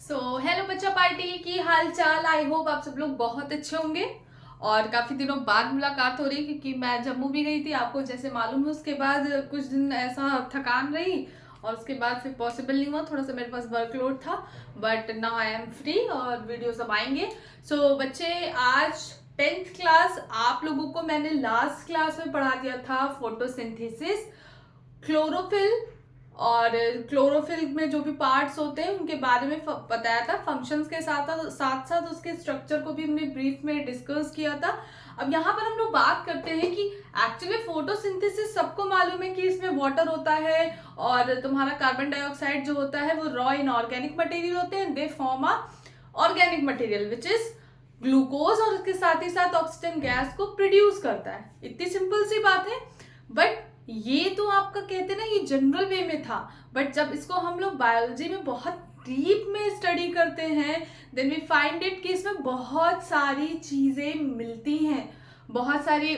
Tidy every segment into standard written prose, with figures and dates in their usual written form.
Hello बच्चा party की हाल चाल। आई होप आप सब लोग बहुत अच्छे होंगे। और काफी दिनों बाद मुलाकात हो रही है क्योंकि मैं जम्मू भी गई थी, आपको जैसे मालूम है। उसके बाद कुछ दिन ऐसा थकान रही और उसके बाद फिर पॉसिबल नहीं हुआ, थोड़ा सा मेरे पास वर्कलोड था। But now I am free और वीडियो सब आएंगे। बच्चे, आज 10th क्लास आप लोगों को मैंने लास्ट क्लास में पढ़ा दिया था फोटोसिंथेसिस, क्लोरोफिल। और क्लोरोफिल में जो भी पार्ट्स होते हैं उनके बारे में बताया था, फंक्शंस के साथ साथ साथ उसके स्ट्रक्चर को भी हमने ब्रीफ में डिस्कस किया था। अब यहाँ पर हम लोग बात करते हैं कि एक्चुअली फोटोसिंथेसिस सबको मालूम है कि इसमें वाटर होता है और तुम्हारा कार्बन डाइऑक्साइड जो होता है वो रॉ इनऑर्गेनिक मटेरियल होते हैं, they form a organic material which is glucose, और उसके साथ ही साथ ऑक्सीजन गैस को प्रोड्यूस करता है। इतनी सिंपल सी बात है। बट ये तो आपका कहते ना, ये जनरल वे में था। बट जब इसको हम लोग बायोलॉजी में बहुत डीप में स्टडी करते हैं, देन वी फाइंड इट कि इसमें बहुत सारी चीजें मिलती हैं, बहुत सारी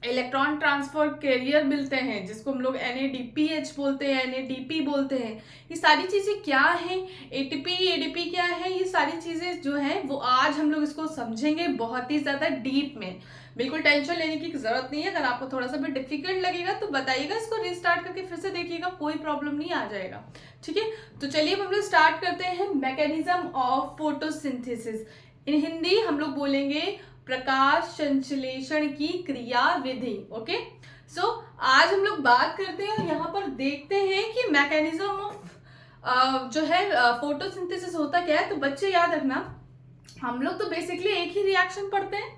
इलेक्ट्रॉन ट्रांसफर कैरियर मिलते हैं जिसको हम लोग NADPH बोलते हैं, NADP बोलते हैं। ये सारी चीजें क्या हैं, ATP ADP क्या है, ये सारी चीजें जो है वो आज हम लोग इसको समझेंगे बहुत ही ज्यादा डीप में। बिल्कुल टेंशन लेने की जरूरत नहीं है। अगर आपको थोड़ा सा भी डिफिकल्ट लगेगा तो बताइएगा, इसको रिस्टार्ट करके फिर से देखिएगा, कोई प्रॉब्लम नहीं, आ जाएगा। ठीक है, तो चलिए हम लोग स्टार्ट करते हैं। मैकेनिज्म ऑफ फोटोसिंथेसिस, इन हिंदी हम लोग बोलेंगे प्रकाश संश्लेषण की क्रिया विधि। ओके, आज हम लोग बात करते हैं और यहाँ पर देखते हैं कि मैकेनिज्म ऑफ जो है फोटोसिंथेसिस होता क्या है। तो बच्चे याद रखना, हम लोग तो बेसिकली एक ही रिएक्शन पढ़ते हैं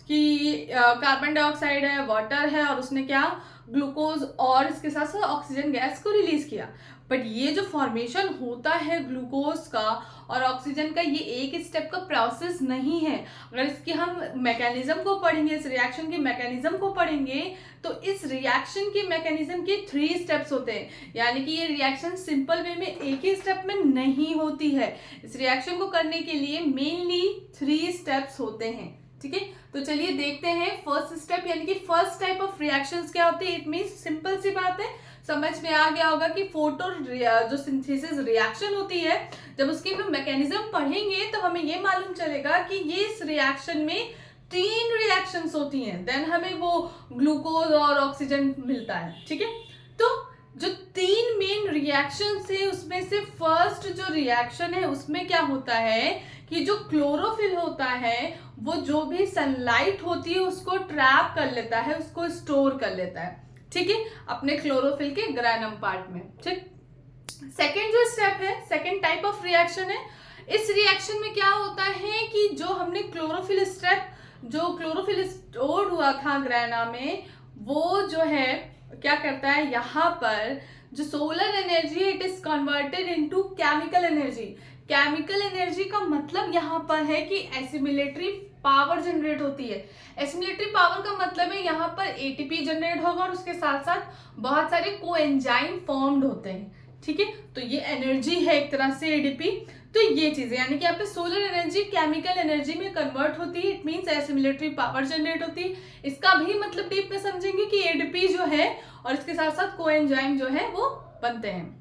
कि कार्बन डाइऑक्साइड है, वाटर है, और उसने क्या, ग्लूकोज और इसके साथ साथ ऑक्सीजन गैस को रिलीज किया। बट ये जो फॉर्मेशन होता है ग्लूकोज का और ऑक्सीजन का, ये एक स्टेप का प्रोसेस नहीं है। अगर इसकी हम मैकेनिज्म को पढ़ेंगे, इस रिएक्शन की मैकेनिज्म को पढ़ेंगे, तो इस रिएक्शन की मैकेनिज्म के 3 स्टेप्स होते हैं। यानी कि ये रिएक्शन सिंपल वे में एक ही स्टेप में नहीं होती है। इस रिएक्शन को करने के लिए मेनली 3 स्टेप्स होते हैं। ठीक है, तो चलिए देखते हैं फर्स्ट स्टेप, यानी कि फर्स्ट टाइप ऑफ रिएक्शंस क्या होते हैं। इट मींस सिंपल सी बात है, समझ में आ गया होगा कि फोटो जो सिंथेसिस रिएक्शन होती है, जब उसकी हम मैकेनिज्म पढ़ेंगे तो हमें ये मालूम चलेगा कि ये इस रिएक्शन में 3 रिएक्शंस होती हैं, देन हमें वो ग्लूकोज और ऑक्सीजन मिलता है। ठीक है, तो जो 3 मेन रिएक्शन है उसमें से फर्स्ट जो रिएक्शन है उसमें क्या होता है कि जो क्लोरोफिल होता है वो जो भी सनलाइट होती है उसको ट्रैप कर लेता है, उसको स्टोर कर लेता है। ठीक है, अपने क्लोरोफिल के ग्रैनम पार्ट में। ठीक, सेकेंड जो स्टेप है, सेकेंड टाइप ऑफ रिएक्शन है। इस रिएक्शन में क्या होता है कि जो हमने क्लोरोफिल स्टेप, जो क्लोरोफिल स्टोर हुआ था ग्रैना में, वो जो है क्या करता है, यहाँ पर जो सोलर एनर्जी है it is converted into chemical energy. Chemical energy का मतलब यहाँ पर है कि एसिमिलेटरी पावर जनरेट होती है। एसिमिलेटरी पावर का मतलब है यहाँ पर ATP जनरेट होगा और उसके साथ साथ बहुत सारे कोएंजाइम फॉर्म्ड होते हैं। ठीक है, तो ये एनर्जी है एक तरह से ADP। तो ये चीजें, यानी कि यहाँ पे सोलर एनर्जी केमिकल एनर्जी में कन्वर्ट होती है, it means assimilatory power generate होती है। इसका भी मतलब डीप में समझेंगे कि ADP जो है और इसके साथ साथ कोएंजाइम जो है वो बनते हैं।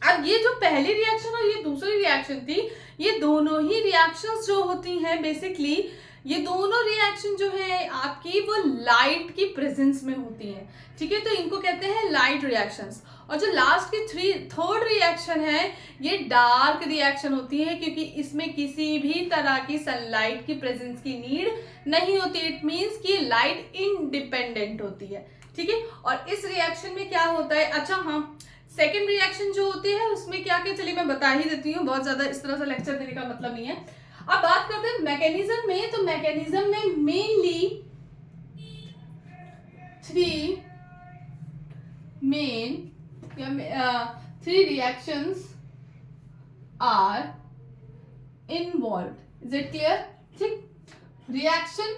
अब ये जो पहली रिएक्शन और ये दूसरी रिएक्शन थी, ये दोनों ही रिएक्शंस जो होती हैं बेसिकली, ये दोनों रिएक्शन जो है आपकी वो लाइट की प्रेजेंस में होती हैं। ठीक है, तो इनको कहते हैं लाइट रिएक्शंस। और जो लास्ट की थर्ड रिएक्शन है, ये डार्क रिएक्शन होती है क्योंकि इसमें किसी भी तरह की सनलाइट की प्रेजेंस की नीड नहीं होती। इट मींस कि लाइट इंडिपेंडेंट होती है। ठीक है, और इस रिएक्शन में क्या होता है, अच्छा हाँ, सेकेंड रिएक्शन जो होती है उसमें क्या क्या, चलिए मैं बता ही देती हूँ, बहुत ज्यादा इस तरह से लेक्चर देने का मतलब नहीं है। अब बात करते हैं मैकेनिज्म में, तो मैकेनिज्म में mainly 3 main 3 reactions are involve. Is it clear? ठीक, रिएक्शन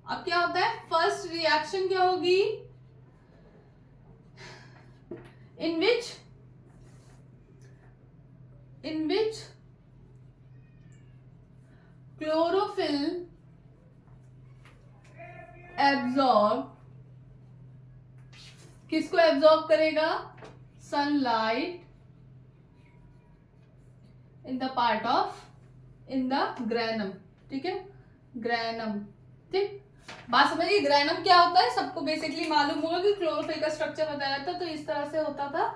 अब क्या होता है, फर्स्ट रिएक्शन क्या होगी, in which chlorophyll absorb, किसको एब्जॉर्ब करेगा, sunlight in the part of, in the granum, ठीक है, ग्रैनम, ठीक। बात समझिए, ग्रैनम क्या होता है, सबको बेसिकली मालूम होगा कि क्लोरोफिल का स्ट्रक्चर बताया था, तो इस तरह से होता था,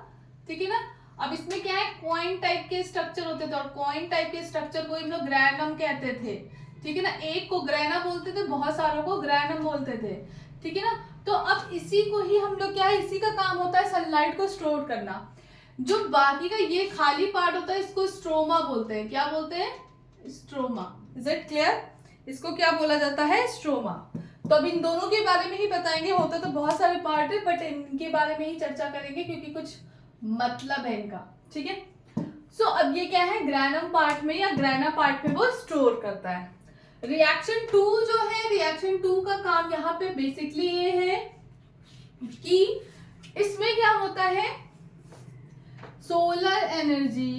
ठीक है ना। अब इसमें क्या है, कॉइन टाइप के स्ट्रक्चर होते थे, और कॉइन टाइप के स्ट्रक्चर को हम लोग ग्रैनम कहते थे, ठीक है ना। एक को ग्रैना बोलते थे, बहुत सारों को ग्रैनम बोलते थे, ठीक है ना। तो अब इसी को ही हम लोग क्या है, इसी का काम होता है सनलाइट को स्टोर करना। जो बाकी का ये खाली पार्ट होता है, इसको स्ट्रोमा बोलते हैं। क्या बोलते हैं, स्ट्रोमा। इज इट क्लियर, इसको क्या बोला जाता है, स्ट्रोमा। तो अब इन दोनों के बारे में ही बताएंगे, होता तो बहुत सारे पार्ट है, बट इनके बारे में ही चर्चा करेंगे क्योंकि कुछ मतलब है इनका, ठीक है। सो अब ये क्या है, ग्रैनम पार्ट में या ग्रैना पार्ट में वो स्टोर करता है। रिएक्शन 2 जो है, रिएक्शन 2 का काम यहाँ पे बेसिकली ये है कि इसमें क्या होता है, solar energy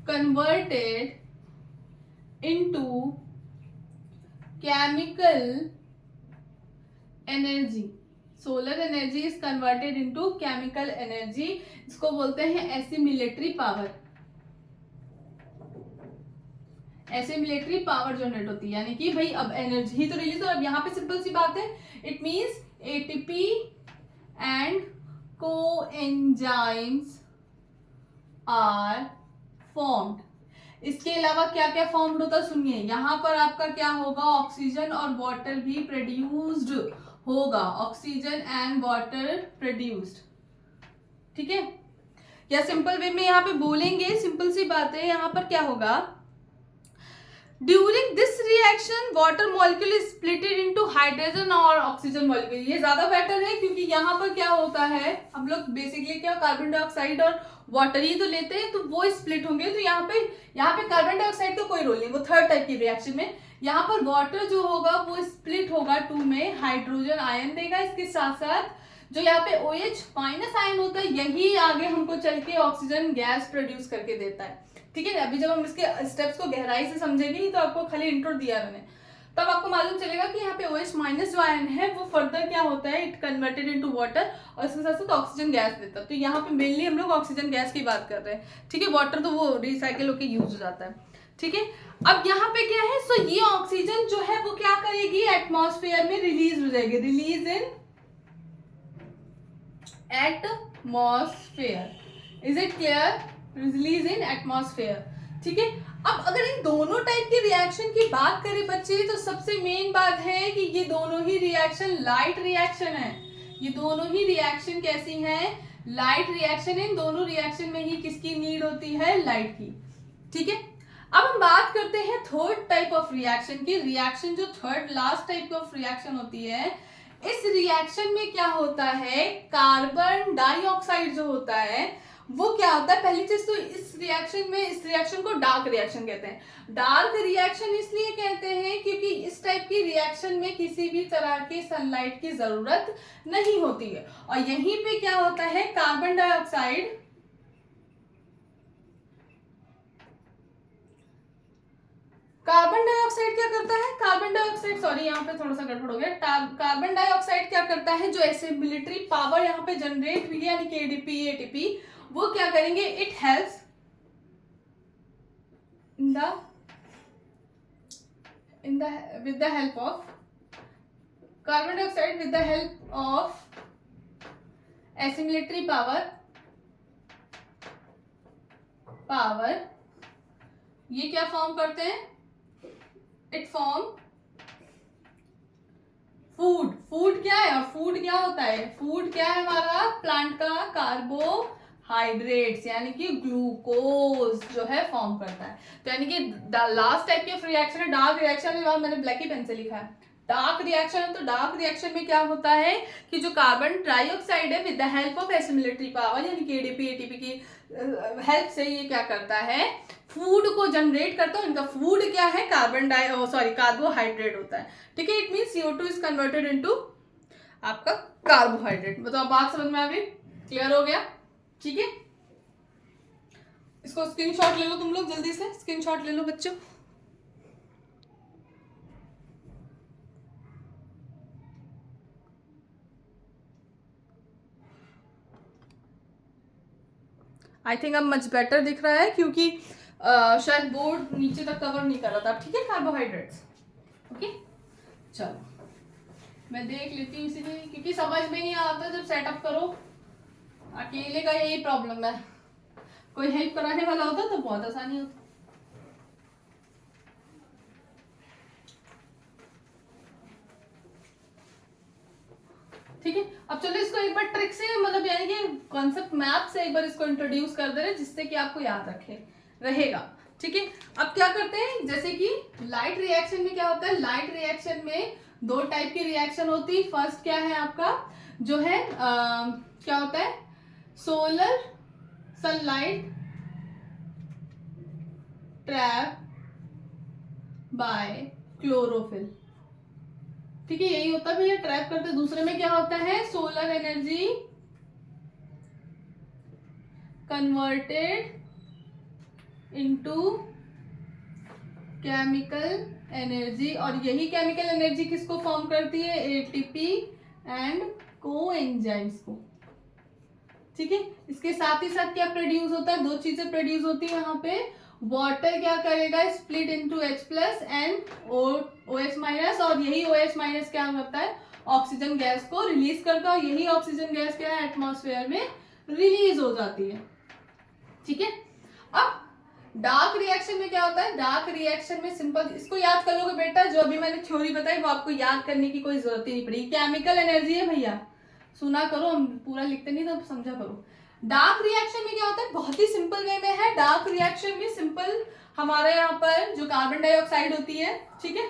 converted into chemical energy. Solar energy is converted into chemical energy, इसको बोलते हैं assimilatory power. Assimilatory power generate होती है, यानी कि भाई अब एनर्जी ही तो रिलीज हो। अब यहाँ पे सिंपल सी बात है, it means ATP and coenzymes are formed. इसके अलावा क्या क्या फॉर्म्ड होता है, सुनिए, यहाँ पर आपका क्या होगा, ऑक्सीजन और वाटर भी प्रोड्यूस्ड होगा, ऑक्सीजन एंड वाटर प्रोड्यूस्ड, ठीक है। या सिंपल वे में यहाँ पे बोलेंगे, सिंपल सी बात है, यहाँ पर क्या होगा, during this reaction water molecule is splitted into hydrogen और ऑक्सीजन मॉलिक्यूल। ये ज्यादा बेटर है क्योंकि यहाँ पर क्या होता है, हम लोग बेसिकली क्या कार्बन डाइऑक्साइड और वाटर ही तो लेते हैं, तो वो स्प्लिट होंगे। तो यहाँ पे कार्बन डाइऑक्साइड का कोई रोल नहीं, वो थर्ड टाइप की रिएक्शन में। यहाँ पर वाटर जो होगा वो स्प्लिट होगा 2 में, हाइड्रोजन आयन देगा, इसके साथ साथ जो यहाँ पे OH माइनस आयन होता है, यही आगे हमको चल के ऑक्सीजन गैस प्रोड्यूस करके देता है, ठीक है। अभी जब हम इसके स्टेप्स को गहराई से समझेंगे, तो आपको खाली इंट्रो दिया मैंने, तब आपको मालूम चलेगा कि यहाँ पे OH माइनस जो आयन है वो फर्दर क्या होता है, इट कन्वर्टेड इनटू वाटर, और इसके साथ साथ ऑक्सीजन गैस देता है। तो यहाँ पे मेनली हम लोग ऑक्सीजन गैस की बात कर रहे हैं, ठीक है। वाटर तो वो रिसाइकिल होकर यूज हो जाता है, ठीक है। अब यहाँ पे क्या है, सो ये ऑक्सीजन जो है वो क्या करेगी, एटमॉस्फेयर में रिलीज हो जाएगी, release in atmosphere. Is it clear, release in atmosphere, ठीक है। अब अगर इन दोनों टाइप के रिएक्शन की बात करें बच्चे, तो सबसे मेन बात है कि ये दोनों ही रिएक्शन लाइट रिएक्शन है। ये दोनों ही रिएक्शन कैसी हैं, लाइट रिएक्शन है। इन दोनों रिएक्शन में ही किसकी नीड होती है, लाइट की, ठीक है। अब हम बात करते हैं थर्ड टाइप ऑफ रिएक्शन की। रिएक्शन जो third last type of reaction होती है, इस रिएक्शन में क्या होता है, कार्बन डाइऑक्साइड जो होता है वो क्या होता है, पहली चीज तो इस रिएक्शन को डार्क रिएक्शन कहते हैं। डार्क रिएक्शन इसलिए कहते हैं क्योंकि इस टाइप की रिएक्शन में किसी भी तरह की सनलाइट की जरूरत नहीं होती है। और यहीं पे क्या होता है, कार्बन डाइऑक्साइड क्या करता है, कार्बन डाइऑक्साइड, सॉरी यहाँ पे थोड़ा सा गड़बड़ हो गया। कार्बन डाइऑक्साइड क्या करता है, जो एसिमिलेटरी पावर यहाँ पे जनरेट हुई है, यानी कि एडीपी एटीपी, वो क्या करेंगे, it helps with the help of carbon dioxide, with the help of assimilatory power ये क्या फॉर्म करते हैं, इट फॉर्म फूड क्या है, और फूड क्या होता है, फूड क्या है हमारा, प्लांट का कार्बोहाइड्रेट्स यानी कि ग्लूकोज जो है फॉर्म करता है। तो यानी कि लास्ट टाइप की रिएक्शन है डार्क रिएक्शन, मैंने ब्लैक ही पेन से लिखा है, डार्क रिएक्शन है। तो डार्क रिएक्शन में क्या होता है कि जो कार्बन डाइऑक्साइड है with the help of assimilatory power यानी कि एडीपी एटीपी की हेल्प से ये क्या करता है, फूड को जनरेट करता है। इनका फूड क्या है, कार्बोहाइड्रेट होता है, ठीक है। It means CO2 is converted into आपका कार्बोहाइड्रेट। मतलब बात समझ में आ गई, क्लियर हो गया, ठीक है। इसको स्क्रीनशॉट ले लो तुम लोग, जल्दी से स्क्रीनशॉट ले लो बच्चों। आई थिंक अब मच बेटर दिख रहा है, क्योंकि शायद बोर्ड नीचे तक कवर नहीं कर रहा था। ठीक है, कार्बोहाइड्रेट्स। ओके, चलो मैं देख लेती हूँ, इसीलिए क्योंकि समझ में नहीं आता जब सेटअप करो, अकेले का यही प्रॉब्लम है। कोई हेल्प कराने वाला होता तो बहुत आसानी होती। ठीक है, अब चलो इसको एक बार ट्रिक से, मतलब यानी कि कॉन्सेप्ट मैप से एक बार इसको इंट्रोड्यूस कर दे रहे, जिससे कि आपको याद रखे रहेगा। ठीक है, अब क्या करते हैं, जैसे कि लाइट रिएक्शन में क्या होता है, लाइट रिएक्शन में दो टाइप की रिएक्शन होती है। फर्स्ट क्या है आपका, जो है क्या होता है, solar sunlight trap bye chlorophyll. ठीक है, यही होता है भैया, ट्रैप करते। दूसरे में क्या होता है, solar energy converted into chemical energy, और यही केमिकल एनर्जी किसको फॉर्म करती है, एटीपी एंड कोएंजाइम्स को। ठीक है, इसके साथ ही साथ क्या प्रोड्यूस होता है, दो चीजें प्रोड्यूस होती है यहाँ पे। वाटर क्या करेगा, split into H+ and OH-, और यही OH- क्या करता है, ऑक्सीजन गैस को रिलीज करता है। यही ऑक्सीजन गैस क्या है, एटमॉस्फेयर में रिलीज हो जाती है। ठीक है, अब डार्क रिएक्शन में क्या होता है, डार्क रिएक्शन में सिंपल, इसको याद कर लोगे बेटा, जो अभी मैंने थ्योरी बताई वो आपको याद करने की कोई जरूरत ही नहीं पड़ी। केमिकल एनर्जी है भैया, सुना करो, हम पूरा लिखते नहीं तो समझा करो। डार्क रिएक्शन में क्या होता है, बहुत ही सिंपल वे में है। डार्क रिएक्शन में सिंपल, हमारे यहाँ पर जो कार्बन डाइऑक्साइड होती है, ठीक है,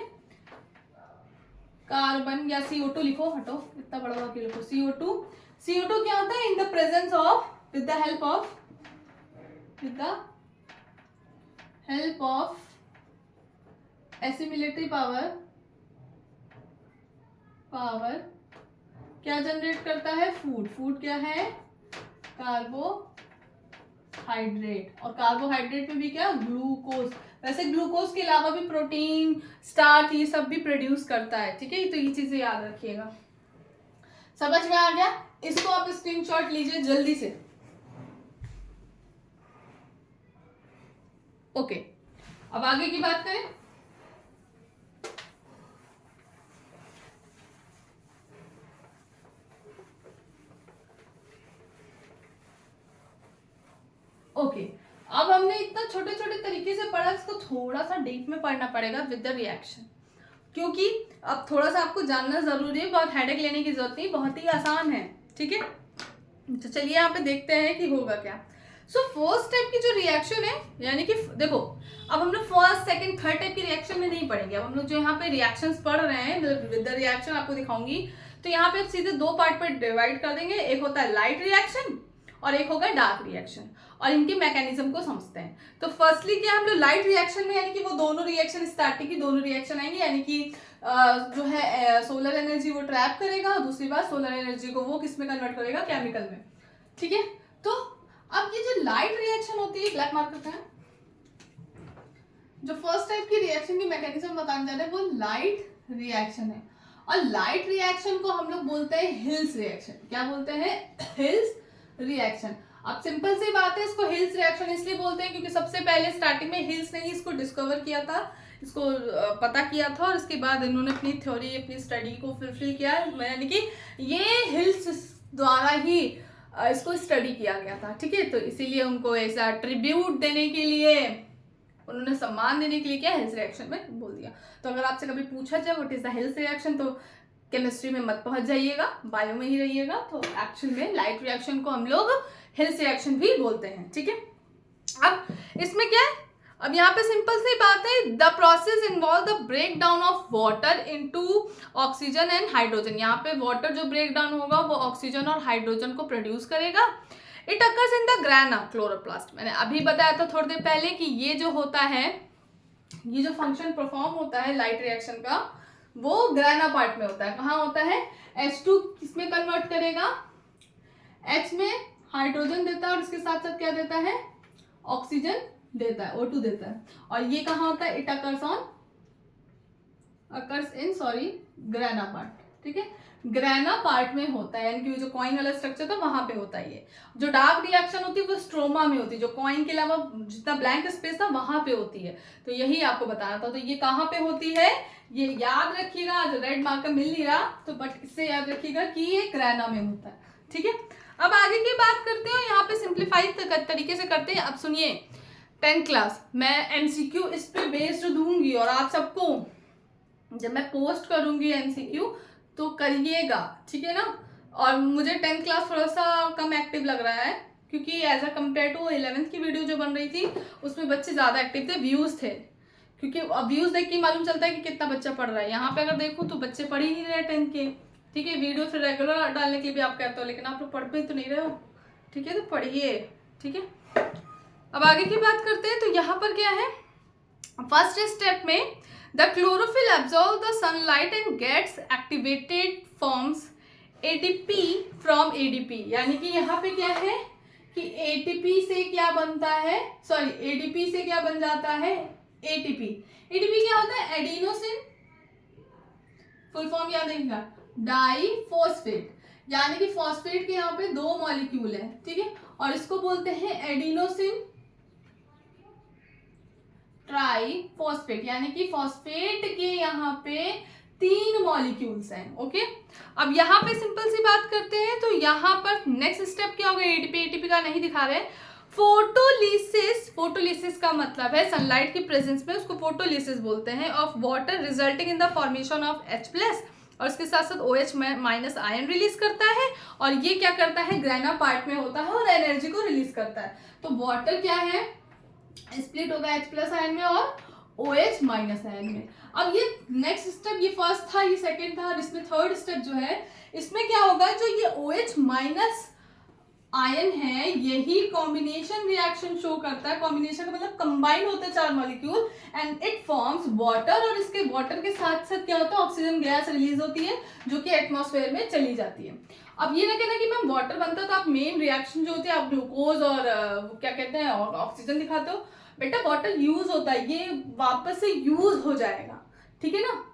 कार्बन या CO2 लिखो, हटो इतना बड़ा वाक्य लिखो, CO2 क्या होता है, in the presence of, with the help of assimilatory power क्या जनरेट करता है, फूड क्या है, कार्बोहाइड्रेट, और कार्बोहाइड्रेट में भी क्या, ग्लूकोज। वैसे ग्लूकोज के अलावा भी प्रोटीन, स्टार्च, ये सब भी प्रोड्यूस करता है। ठीक है, तो ये चीजें याद रखिएगा। समझ में आ गया, इसको आप स्क्रीनशॉट लीजिए जल्दी से। ओके, अब आगे की बात करें। ओके, अब हमने इतना छोटे छोटे तरीके से पढ़ा, इसको थोड़ा सा डीप में पढ़ना पड़ेगा विद द रिएक्शन, क्योंकि अब थोड़ा सा आपको जानना जरूरी है, बहुत हेडेक लेने की जरूरत नहीं, बहुत ही आसान है। ठीक है, तो चलिए यहाँ पे देखते हैं कि होगा क्या। सो फर्स्ट टाइप की जो रिएक्शन है, यानी कि देखो, अब हम लोग फर्स्ट, सेकंड, थर्ड टाइप की रिएक्शन में नहीं पढ़ेंगे। अब हम लोग जो यहाँ पे रिएक्शंस पढ़ रहे हैं, विद द रिएक्शन आपको दिखाऊंगी, तो यहाँ पे सीधे दो पार्ट पर डिवाइड कर देंगे। एक होता है लाइट रिएक्शन और एक होगा डार्क रिएक्शन, और इनके मैकेनिज्म को समझते हैं। तो फर्स्टली क्या, हम लोग लाइट रिएक्शन में, यानी कि वो दोनों रिएक्शन स्टार्टिंग की दोनों रिएक्शन आएंगे, यानी कि जो है सोलर एनर्जी वो ट्रैप करेगा, और दूसरी बात सोलर एनर्जी को वो किस में कन्वर्ट करेगा, केमिकल में। ठीक है, तो अब ये जो लाइट रिएक्शन होती है, ब्लैक मार्क करते हैं, जो फर्स्ट टाइप की रिएक्शन की मैकेनिज्म बताने जा रहे हैं वो लाइट रिएक्शन है। और लाइट रिएक्शन को हम लोग बोलते हैं हिल्स रिएक्शन। क्या बोलते हैं, हिल्स रिएक्शन। अब सिंपल सी बात है, इसको हिल्स रिएक्शन इसलिए बोलते हैं क्योंकि सबसे पहले स्टार्टिंग में हिल्स ने ही इसको डिस्कवर किया था, इसको पता किया था, और इसके बाद इन्होंने अपनी थ्योरी, अपनी स्टडी को फुलफिल किया, यानी कि ये हिल्स द्वारा ही इसको स्टडी किया गया था। ठीक है, तो इसीलिए उनको ऐसा ट्रिब्यूट देने के लिए, उन्होंने सम्मान देने के लिए क्या, हिल्स रिएक्शन में बोल दिया। तो अगर आपसे कभी पूछा जाए what is the hills reaction, तो केमिस्ट्री में मत पहुंच जाइएगा, बायो में ही रहिएगा। तो एक्शन में लाइट रिएक्शन को हम लोग हिल्स रिएक्शन भी बोलते हैं। ठीक है, अब इसमें क्या है, अब यहाँ पे सिंपल सी बात है, the process involve the break down of water into oxygen and hydrogen. यहाँ पे वाटर जो ब्रेक डाउन होगा वो ऑक्सीजन और हाइड्रोजन को प्रोड्यूस करेगा। It occurs in the ग्राना chloroplast. मैंने अभी बताया था थोड़ी देर पहले कि ये जो होता है, ये जो फंक्शन परफॉर्म होता है लाइट रिएक्शन का, वो ग्राना पार्ट में होता है। कहाँ होता है, H2 किसमें कन्वर्ट करेगा, H में हाइड्रोजन देता है, और इसके साथ साथ क्या देता है, ऑक्सीजन देता है, O2 देता है। और ये कहाँ होता है, इट अकर्स इन ग्राना पार्ट। ठीक है, ग्रेना पार्ट में होता है, यानी कि जो कॉइन वाला स्ट्रक्चर था वहां पे होता है ये। जो डार्क रिएक्शन होती है वो स्ट्रोमा में होती है, जो कॉइन के अलावा जितना ब्लैंक स्पेस था वहां पे होती है। तो यही आपको बताना था। तो ये कहाँ पे होती है ये याद रखिएगा। जो रेड मार्कर मिल नहीं रहा तो बट इससे याद रखिएगा कि ये ग्रेना में होता है, ठीक है। अब आगे की बात करते हैं, यहाँ पे सिंप्लीफाइड तरीके से करते हैं। अब सुनिए, 10th क्लास मैं एमसीक्यू इस पे बेस्ड दूंगी और आप सबको जब मैं पोस्ट करूंगी एमसीक्यू तो करिएगा, ठीक है ना। और मुझे 10th क्लास थोड़ा सा कम एक्टिव लग रहा है, क्योंकि as a compare to 11th की वीडियो जो बन रही थी उसमें बच्चे ज़्यादा एक्टिव थे, व्यूज़ थे। क्योंकि अब व्यूज़ देख के मालूम चलता है कि कितना बच्चा पढ़ रहा है। यहाँ पे अगर देखूँ तो बच्चे पढ़ ही नहीं रहे 10th के, ठीक है। वीडियो फिर रेगुलर डालने के लिए भी आप कहते हो, लेकिन आप लोग पढ़ पे तो नहीं रहे हो, ठीक है। तो पढ़िए, ठीक है। अब आगे की बात करते हैं। तो यहाँ पर क्या है, फर्स्ट स्टेप में the chlorophyll absorb the sunlight and gets activated forms ATP from ADP. यानी कि यहाँ पे क्या है कि एटीपी से क्या बनता है, सॉरी एडीपी से क्या बन जाता है, एटीपी। एटीपी क्या होता है, एडिनोसिन, फुल फॉर्म याद रखिएगा, डाइफॉस्फेट। यानी कि फॉस्फेट के यहाँ पे 2 मॉलिक्यूल है, ठीक है। और इसको बोलते हैं एडिनोसिन ट्राइफॉस्फेट, यानी कि फॉस्फेट के यहाँ पे 3 मॉलिक्यूल्स हैं, ओके। अब यहाँ पे सिंपल सी बात करते हैं। तो यहाँ पर नेक्स्ट स्टेप क्या होगा, एटीपी, एटीपी का नहीं दिखा रहे, फोटोलिसिस। फोटोलिसिस का मतलब है सनलाइट की प्रेजेंस में उसको फोटोलिसिस बोलते हैं, of water resulting in the formation of H+, और इसके साथ साथ OH माइनस आयन रिलीज करता है। और ये क्या करता है, ग्रेना पार्ट में होता है और एनर्जी को रिलीज करता है। तो वाटर क्या है, स्प्लिट होगा H+ आयन में और OH माइनस आयन में। अब ये नेक्स्ट स्टेप, ये फर्स्ट था, ये सेकंड था, और इसमें थर्ड स्टेप जो है, इसमें क्या होगा, जो ये OH माइनस आयन है यही कॉम्बिनेशन रिएक्शन शो करता है। कॉम्बिनेशन का मतलब कंबाइन होते हैं 4 molecule and it forms water. और इसके वाटर के साथ साथ क्या होता है, ऑक्सीजन गैस रिलीज होती है जो कि एटमॉस्फेयर में चली जाती है। अब ये ना कहना कि मैम वाटर बनता है तो आप मेन रिएक्शन जो होती है आप ग्लूकोज और क्या कहते हैं ऑक्सीजन दिखाते हो। बेटा वाटर यूज होता है, ये वापस से यूज हो जाएगा, ठीक है ना।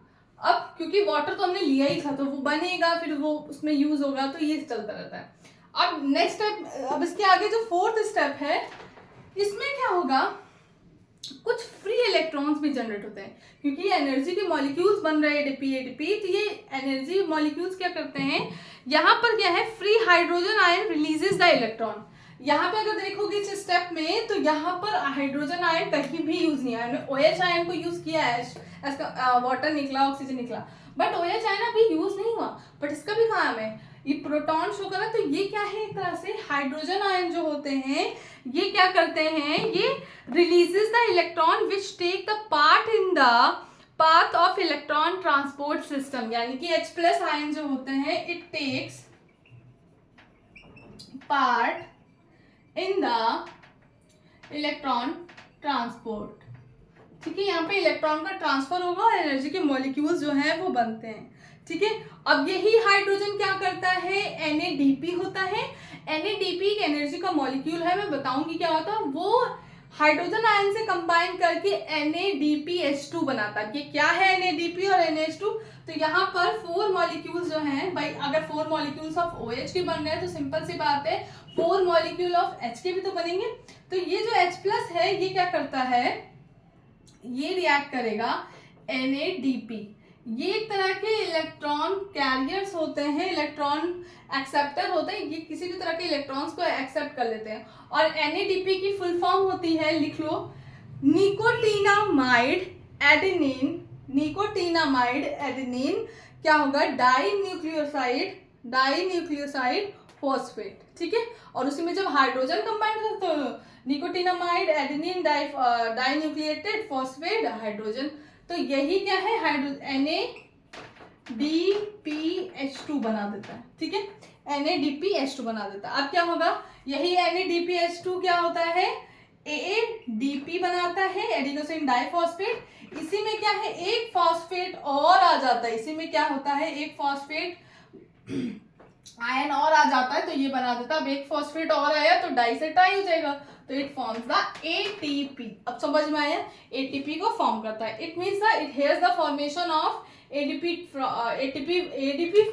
अब क्योंकि वाटर तो हमने लिया ही था तो वो बनेगा, फिर वो उसमें यूज होगा, तो ये चलता रहता है। अब नेक्स्ट स्टेप, अब इसके आगे जो फोर्थ स्टेप है, इसमें क्या होगा, कुछ फ्री इलेक्ट्रॉन्स भी जनरेट होते हैं, क्योंकि ये एनर्जी के मॉलिक्यूल्स बन रहे हैं एडीपी एडीपी। तो ये एनर्जी मॉलिक्यूल्स क्या करते हैं, यहाँ पर क्या है, free hydrogen ion releases the electron. यहाँ पे अगर देखोगे इस स्टेप में तो यहाँ पर हाइड्रोजन आयन कहीं भी यूज नहीं है। OH आयन को यूज किया है, इसका वाटर निकला, ऑक्सीजन निकला, बट OH आयन अभी यूज नहीं हुआ। बट इसका भी काम है, ये प्रोटॉन शो करा। तो ये क्या है, एक तरह से हाइड्रोजन आयन जो होते हैं ये क्या करते हैं, ये releases the electron which take the part in the path of electron transport system. यानी कि H+ आयन जो होते हैं it takes part in the electron transport, ठीक है। यहाँ पे इलेक्ट्रॉन का ट्रांसफर होगा और एनर्जी के मॉलिक्यूल्स जो हैं वो बनते हैं, ठीक है। अब यही हाइड्रोजन क्या करता है, NADP होता है। NADP एक एनर्जी का मॉलिक्यूल है, मैं बताऊंगी क्या होता है। वो हाइड्रोजन आयन से कंबाइन करके NADPH2 बनाता है। ये क्या है NADP और NH2, तो यहाँ पर 4 मॉलिक्यूल्स जो हैं, भाई अगर 4 मॉलिक्यूल्स ऑफ OH के बन रहे हैं तो सिंपल सी बात है 4 मॉलिक्यूल ऑफ H के भी तो बनेंगे। तो ये जो H+ है ये क्या करता है, ये रिएक्ट करेगा NADP। ये एक तरह के इलेक्ट्रॉन कैरियर्स होते हैं, इलेक्ट्रॉन एक्सेप्टर होते हैं, ये किसी भी तरह के इलेक्ट्रॉन्स को एक्सेप्ट कर लेते हैं। और NADP की फुल फॉर्म होती है, लिख लो, निकोटिनामाइड एडेनिन। निकोटिनामाइड एडेनिन क्या होगा, डाइन्यूक्लियोसाइड फॉस्फेट, ठीक है। और उसी में जब हाइड्रोजन कंबाइंड होता है तो निकोटिनामाइड एडेनिन डाइन्यूक्लिएटेड फॉस्फेट हाइड्रोजन। तो यही क्या है, NADPH2 बना देता है, ठीक है। NADPH2 बना देता है। अब क्या होगा, यही NADPH2 क्या होता है, ADP बनाता है, एडिनोसिन डाइफॉस्फेट। इसी में क्या है, एक फॉस्फेट और आ जाता है, इसी में क्या होता है, एक फॉस्फेट आयन और आ जाता है तो ये बना देता है। अब एक फॉस्फेट और आया तो डाई से ट्राई हो जाएगा, तो इट फॉर्म्स द ATP। अब समझ में आया, ATP को फॉर्म करता है। It means the it has the formation of ADP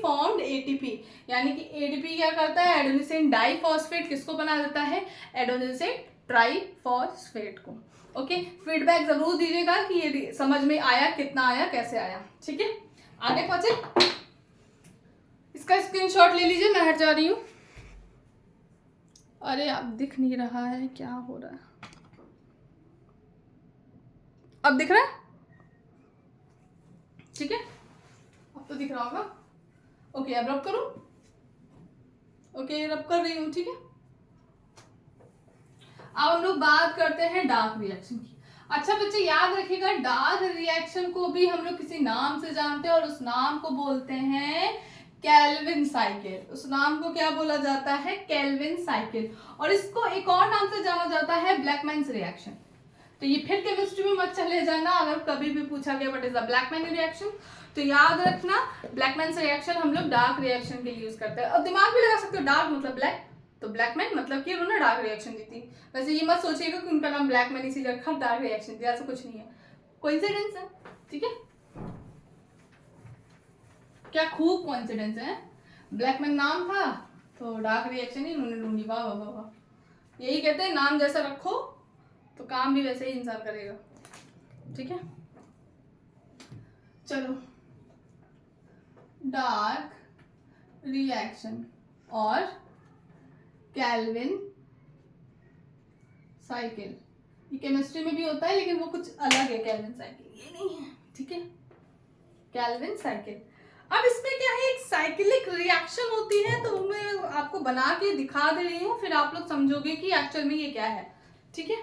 formed ATP, यानी कि एडीपी क्या करता है, एडेनोसिन डाइफॉस्फेट किसको बना देता है, एडेनोसिन ट्राइफॉस्फेट को। ओके, फीडबैक जरूर दीजिएगा कि ये समझ में आया, कितना आया, कैसे आया। ठीक है, आगे पहुंचे, इसका स्क्रीनशॉट ले लीजिए, मैं हट जा रही हूं। अरे आप दिख नहीं रहा है, क्या हो रहा है, अब दिख रहा है, ठीक है, अब तो दिख रहा होगा। ओके, अब रब करूं, ओके रब कर रही हूं, ठीक है। अब हम लोग बात करते हैं डार्क रिएक्शन की। अच्छा बच्चे याद रखिएगा, डार्क रिएक्शन को भी हम लोग किसी नाम से जानते हैं और उस नाम को बोलते हैं केल्विन साइकिल। उस नाम को क्या बोला जाता है, केल्विन साइकिल। और इसको एक और नाम से जाना जाता है ब्लैकमैन्स रिएक्शन। तो ये फिर केमिस्ट्री में मत चले जाना, अगर कभी भी पूछा गया what is the Blackman reaction, तो याद रखना ब्लैकमैन्स रिएक्शन हम लोग डार्क रिएक्शन के लिए यूज करते हैं। और दिमाग भी लगा सकते हो, डार्क मतलब ब्लैक, तो ब्लैकमैन मतलब कि उन्होंने डार्क रिएक्शन दी थी। वैसे ये मत सोचिएगा कि उनका नाम ब्लैकमैन इसीलिए रखा, डार्क रिएक्शन दिया, ऐसा कुछ नहीं है, कोइंसिडेंस है। ठीक है, क्या खूब कोइंसिडेंस है, ब्लैकमैन नाम था तो डार्क रिएक्शन ही उन्होंने ढूंढी। वाह वाह वाह वाह, यही कहते हैं नाम जैसा रखो तो काम भी वैसे ही इंसान करेगा। ठीक है, चलो, डार्क रिएक्शन और केल्विन साइकिल, ये केमिस्ट्री में भी होता है लेकिन वो कुछ अलग है, केल्विन साइकिल ये नहीं है। ठीक है, केल्विन साइकिल। अब इसमें क्या है, एक साइक्लिक रिएक्शन होती है, तो मैं आपको बना के दिखा दे रही हूँ, फिर आप लोग समझोगे कि एक्चुअल में ये क्या है। ठीक है,